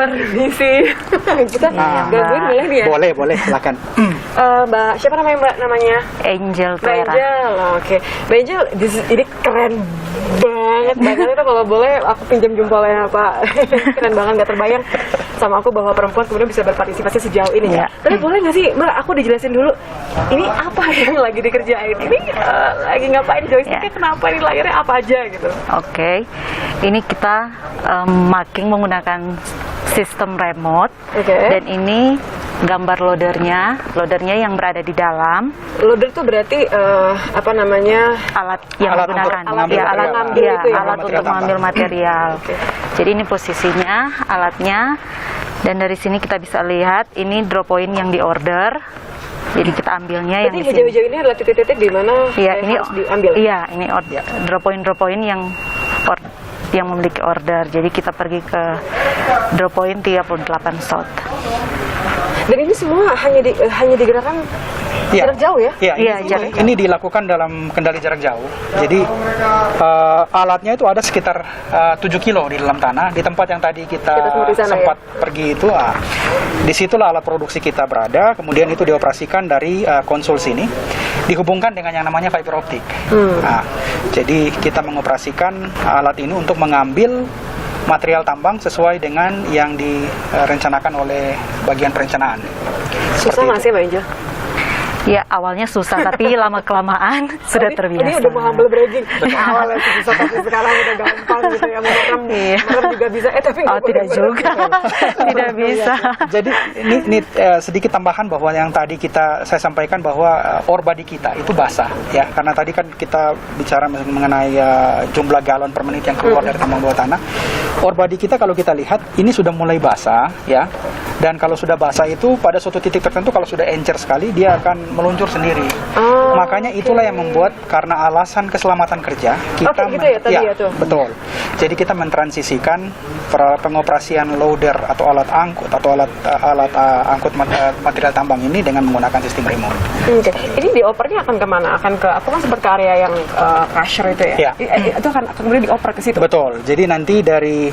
Permisi. Kita gangguin boleh nih ya? Boleh, silakan. Mbak, siapa namanya? Angel Mbak Tuera. Angel, oke. Mbak Angel, ini keren banget itu kalau boleh aku pinjam jempolnya Pak. Keren banget, nggak terbayang sama aku bahwa perempuan kemudian bisa berpartisipasi sejauh ini. Ya. Tapi boleh nggak sih Mbak, aku dijelasin dulu ini apa yang lagi dikerjain? Ini lagi ngapain joysticknya? Kenapa ini layarnya apa aja gitu? Oke, ini kita marking menggunakan sistem remote. Dan ini gambar loadernya yang berada di dalam. Loader tuh berarti apa namanya? Alat yang digunakan. Alat untuk mengambil material. Jadi ini posisinya alatnya, dan dari sini kita bisa lihat ini drop point yang diorder. Jadi kita ambilnya yang di sini. Hijau-hijau ini adalah titik-titik di mana ini harus diambil. Iya, ini drop point yang memiliki order. Jadi kita pergi ke drop point 38 shot. Dan ini semua hanya digerakkan jarak jauh ya? Ini dilakukan dalam kendali jarak jauh. Jadi alatnya itu ada sekitar 7 kilo di dalam tanah. Di tempat yang tadi kita sempat pergi itu, disitulah alat produksi kita berada. Kemudian itu dioperasikan dari konsol sini, dihubungkan dengan yang namanya fiber optik. Jadi kita mengoperasikan alat ini untuk mengambil material tambang sesuai dengan yang direncanakan oleh bagian perencanaan. Susah nggak sih Mbak Angel? Ya, awalnya susah, tapi lama-kelamaan sudah terbiasa. Ini udah mau humble bragging. Awalnya susah, tapi sekarang udah gampang gitu ya. Merem juga bisa, tapi tidak juga. Tidak bisa. Jadi ini sedikit tambahan bahwa yang tadi saya sampaikan bahwa ore body kita itu basah, ya. Karena tadi kan kita bicara mengenai jumlah galon per menit yang keluar dari tambang bawah tanah. Ore body kita kalau kita lihat, ini sudah mulai basah, ya. Dan kalau sudah basah itu, pada suatu titik tertentu kalau sudah encer sekali, dia akan meluncur sendiri. Makanya itulah yang membuat, karena alasan keselamatan kerja kita betul. Jadi kita mentransisikan pengoperasian loader atau alat angkut atau alat angkut material tambang ini dengan menggunakan sistem remote. Ini diopernya akan kemana? Akan ke, aku kan sempat ke area yang crusher itu ya? Itu akan kemudian dioper ke situ? Betul. Jadi nanti dari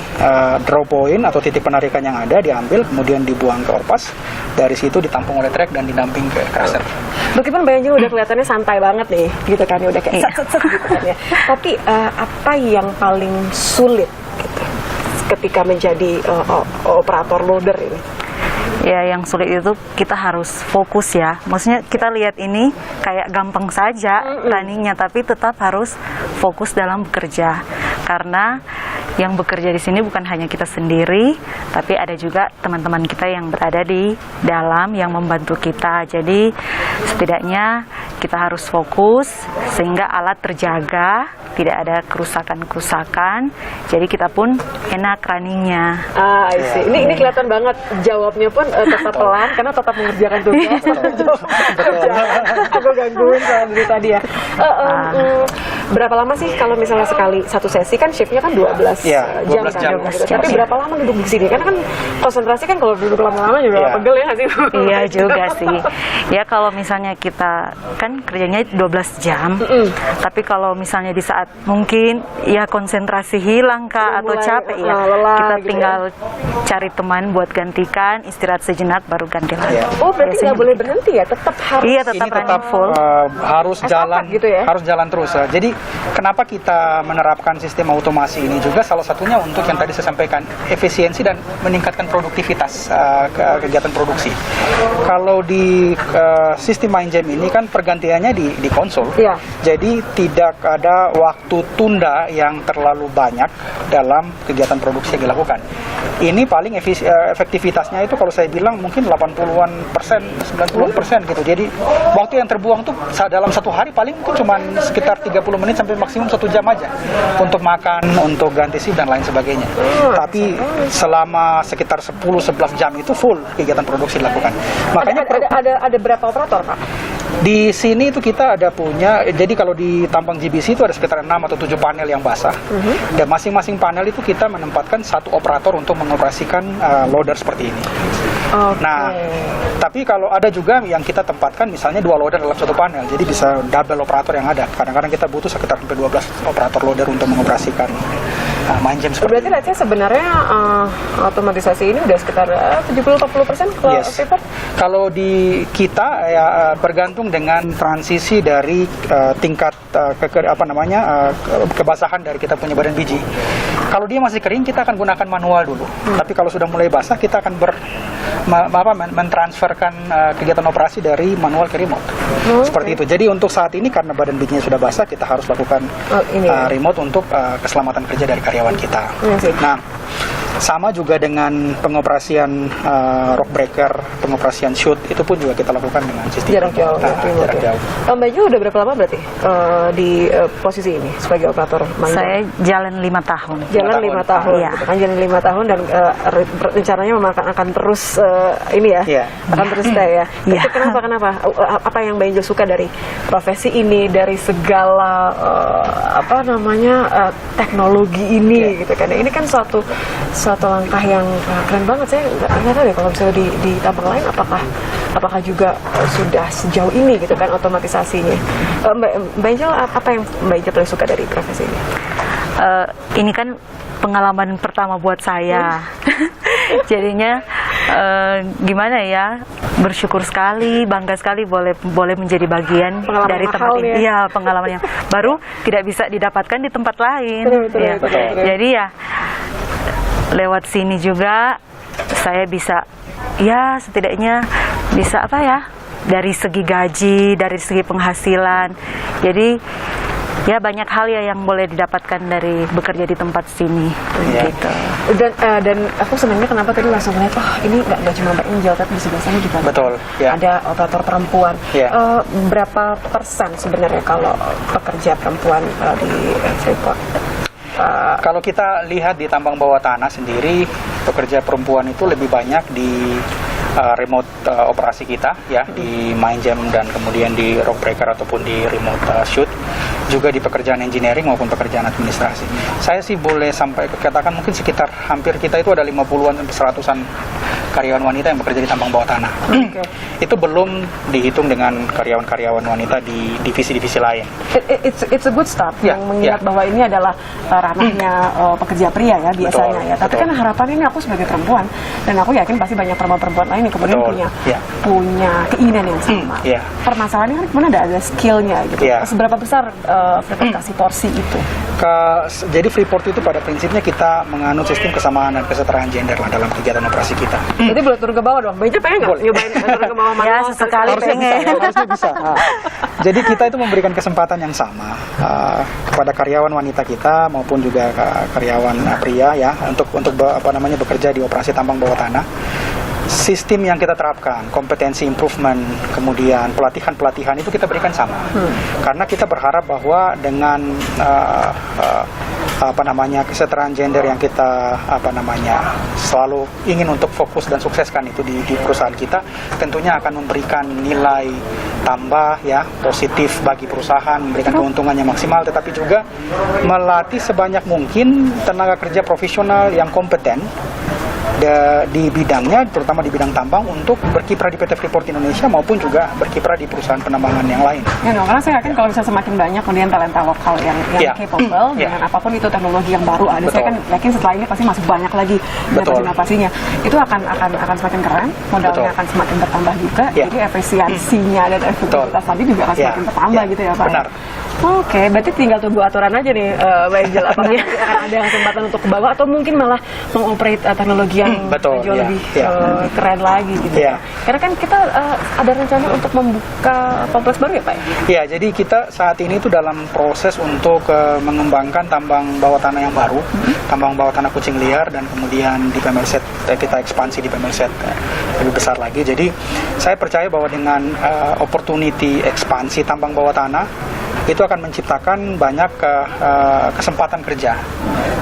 drop point atau titik penarikan yang ada diambil, kemudian dibuang ke opas. Dari situ ditampung oleh trek dan didamping ke crusher. Meskipun Mbak Angel udah kelihatannya santai banget nih, gitu kan ya, udah kayak set gitu kan ya. Tapi apa yang paling sulit gitu, ketika menjadi operator loader ini? Ya, yang sulit itu kita harus fokus ya. Maksudnya kita lihat ini kayak gampang saja runningnya, tapi tetap harus fokus dalam bekerja. Karena yang bekerja di sini bukan hanya kita sendiri, tapi ada juga teman-teman kita yang berada di dalam yang membantu kita. Jadi setidaknya kita harus fokus sehingga alat terjaga, tidak ada kerusakan-kerusakan. Jadi kita pun enak runningnya. Ini kelihatan banget jawabnya pun tetap pelan karena tetap mengerjakan tugas. Aku gangguin dari tadi ya. Berapa lama sih kalau misalnya satu sesi kan shiftnya kan 12 jam kan? Tapi berapa lama duduk di sini? Karena kan konsentrasi kan kalau duduk lama-lama juga pegel ya nggak sih? Iya juga sih. Ya kalau misalnya kita kan kerjanya 12 jam, tapi kalau misalnya di saat mungkin ya konsentrasi hilang atau capek kita tinggal cari teman buat gantikan, istirahat sejenak baru ganti lagi. Berarti nggak boleh berhenti ya? Tetap harus. Iya, tetap full. Harus jalan gitu ya? Harus jalan terus. Jadi kenapa kita menerapkan sistem otomasi ini juga salah satunya untuk yang tadi saya sampaikan, efisiensi dan meningkatkan produktivitas kegiatan produksi. Kalau di sistem MindJam ini kan pergantiannya di konsol, jadi tidak ada waktu tunda yang terlalu banyak dalam kegiatan produksi yang dilakukan. Ini paling efektivitasnya itu kalau saya bilang mungkin 80-an persen, 90-an persen gitu. Jadi waktu yang terbuang tuh dalam satu hari paling itu cuma sekitar 30 menit sampai maksimum 1 jam aja untuk makan, untuk ganti shift dan lain sebagainya. Tapi selama sekitar 10-11 jam itu full kegiatan produksi dilakukan. Makanya ada berapa operator Pak? Di sini itu kita ada punya, jadi kalau di tambang GBC itu ada sekitar 6 atau 7 panel yang basah. Dan masing-masing panel itu kita menempatkan satu operator untuk mengoperasikan loader seperti ini. Nah, tapi kalau ada juga yang kita tempatkan misalnya 2 loader dalam satu panel, jadi bisa double operator yang ada. Kadang-kadang kita butuh sekitar 12 operator loader untuk mengoperasikan main jam seperti berarti let's say sebenarnya otomatisasi ini udah sekitar 70-80% kalau Freeport? Kalau di kita ya bergantung dengan transisi dari tingkat kebasahan dari kita punya badan biji. Kalau dia masih kering kita akan gunakan manual dulu. Tapi kalau sudah mulai basah kita akan mentransferkan kegiatan operasi dari manual ke remote. Seperti itu. Jadi untuk saat ini karena badan bijinya sudah basah kita harus lakukan remote untuk keselamatan kerja dari karyawan kita. Nah, sama juga dengan pengoperasian rock breaker, pengoperasian shoot itu pun juga kita lakukan dengan sistem jarak jauh. Mbak Jo udah berapa lama berarti di posisi ini sebagai operator main? Saya jalan 5 tahun. Jalan 5 tahun. Iya. Jalan 5 tahun dan rencananya memang akan terus akan terus stay ya. Iya. Itu kenapa? Apa yang Mbak Jo suka dari profesi ini, dari segala teknologi ini gitu kan? Ini kan suatu langkah yang keren banget. Saya nggak tahu deh kalau misalnya di tambang lain apakah juga sudah sejauh ini gitu kan otomatisasinya. Mbak Jo, apa yang Mbak Jo paling suka dari profesi ini? Ini kan pengalaman pertama buat saya. Jadinya gimana ya, bersyukur sekali, bangga sekali boleh menjadi bagian pengalaman dari tempat ini. Iya, pengalaman yang baru tidak bisa didapatkan di tempat lain. Betul. Jadi ya lewat sini juga saya bisa ya setidaknya bisa dari segi gaji, dari segi penghasilan. Jadi ya banyak hal ya yang boleh didapatkan dari bekerja di tempat sini gitu. Dan aku senangnya kenapa tadi langsung lihat ini nggak cuma Mbak Angel tapi di sebelah sana juga ada operator perempuan. Berapa persen sebenarnya kalau pekerja perempuan di Freeport? Kalau kita lihat di tambang bawah tanah sendiri, pekerja perempuan itu lebih banyak di remote operasi kita ya, di mine jam dan kemudian di rock breaker ataupun di remote shoot, juga di pekerjaan engineering maupun pekerjaan administrasi. Saya sih boleh sampai katakan mungkin sekitar hampir kita itu ada 50-an sampai 100-an karyawan wanita yang bekerja di tambang bawah tanah. Itu belum dihitung dengan karyawan-karyawan wanita di divisi-divisi lain. It's a good start yang mengingat bahwa ini adalah ranahnya pekerja pria ya biasanya ya. Tapi kan harapan ini aku sebagai perempuan dan aku yakin pasti banyak perempuan lain yang kemudian punya keinginan yang sama. Permasalahannya kan kemudian ada skillnya gitu. Seberapa besar Freeport kasih porsi itu? Jadi Freeport itu pada prinsipnya kita menganut sistem kesamaan dan kesetaraan gender lah dalam kegiatan operasi kita. Jadi boleh turun ke bawah dong. Mbak Jo pengen nggak nyobain turun ke bawah manual? Ya sesekali pengen. Harusnya bisa. Jadi kita itu memberikan kesempatan yang sama kepada karyawan wanita kita maupun juga karyawan pria ya untuk bekerja di operasi tambang bawah tanah. Sistem yang kita terapkan, kompetensi improvement, kemudian pelatihan itu kita berikan sama. Karena kita berharap bahwa dengan kesetaraan gender yang kita selalu ingin untuk fokus dan sukseskan itu di perusahaan kita, tentunya akan memberikan nilai tambah ya positif bagi perusahaan, memberikan keuntungan yang maksimal, tetapi juga melatih sebanyak mungkin tenaga kerja profesional yang kompeten di bidangnya, terutama di bidang tambang, untuk berkiprah di PT Freeport Indonesia maupun juga berkiprah di perusahaan penambangan yang lain. Karena saya yakin kalau bisa semakin banyak kemudian talenta lokal yang capable dengan apapun itu teknologi yang baru ada, saya kan yakin setelah ini pasti masih banyak lagi inovasinya. Itu akan semakin keren, modalnya akan semakin bertambah juga, jadi efisiensinya dan efektivitas tadi juga akan semakin bertambah gitu ya Pak. Benar. Oke, berarti tinggal tunggu aturan aja nih Mbak Angel, apakah akan ada kesempatan untuk ke bawah atau mungkin malah mengoperate teknologi yang jauh lebih keren lagi gitu. Karena kan kita ada rencana untuk membuka kompleks baru ya Pak? Ya, jadi kita saat ini itu dalam proses untuk mengembangkan tambang bawah tanah yang baru, tambang bawah tanah Kucing Liar, dan kemudian di Pemelset kita ekspansi di Pemelset lebih besar lagi. Jadi saya percaya bahwa dengan opportunity ekspansi tambang bawah tanah itu akan menciptakan banyak kesempatan kerja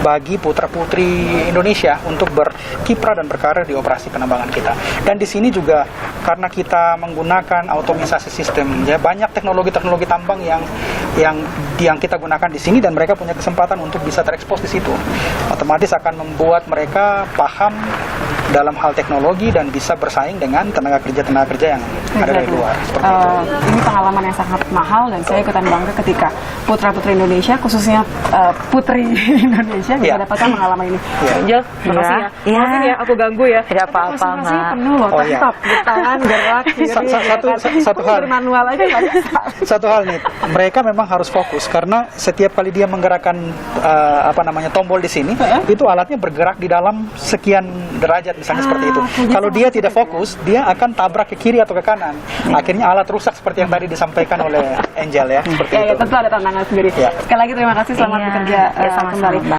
bagi putra-putri Indonesia untuk berkiprah dan berkarir di operasi penambangan kita. Dan di sini juga karena kita menggunakan otomatisasi sistem, ya banyak teknologi-teknologi tambang yang kita gunakan di sini dan mereka punya kesempatan untuk bisa terekspos di situ. Otomatis akan membuat mereka paham dalam hal teknologi dan bisa bersaing dengan tenaga kerja yang ada dari luar. Ini pengalaman yang sangat mahal dan saya ikutan bangga ketika putra-putri Indonesia, khususnya putri Indonesia bisa dapatkan pengalaman ini. Angel, makasih ya. Maafin ya, aku ganggu ya. Tidak apa-apa, Mak. Penuh loh, tetap tangan gerak. Satu hal. Manual aja nggak bisa. Satu hal nih, mereka memang harus fokus karena setiap kali dia menggerakkan tombol di sini, itu alatnya bergerak di dalam sekian derajat misalnya seperti itu. Kalau dia tidak fokus, dia akan tabrak ke kiri atau ke kanan. Akhirnya alat rusak seperti yang tadi disampaikan oleh Angel ya. Seperti itu. Tentu ada tantangan sendiri. Sekali lagi terima kasih, selamat bekerja sama-sama. kembali.